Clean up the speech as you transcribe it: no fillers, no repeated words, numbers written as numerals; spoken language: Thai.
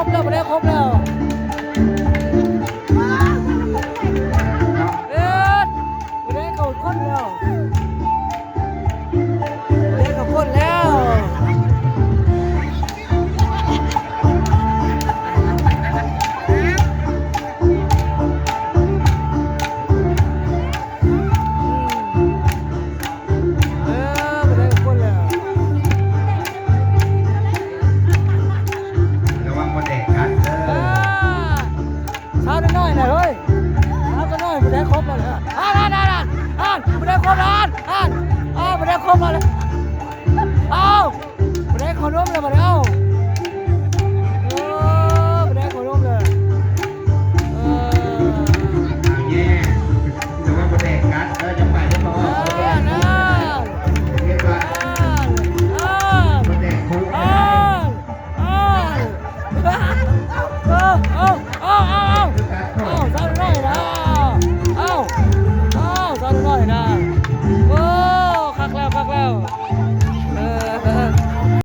บแล้วมาได้ครบแล้วเอ็ดมาได้เขาคนแล้วมาได้เขาคนแล้วครบแล้วเอาไม่ได้ขอร่วมเลยมาแล้วไม่ได้ขอร่วมเลยแย่แต่ว่าประเด็กกัดจะไปจะบอกเรียกว่าประเด็กคุกสาวน้อยนะสาวน้อยนะโอ้คักแล้ว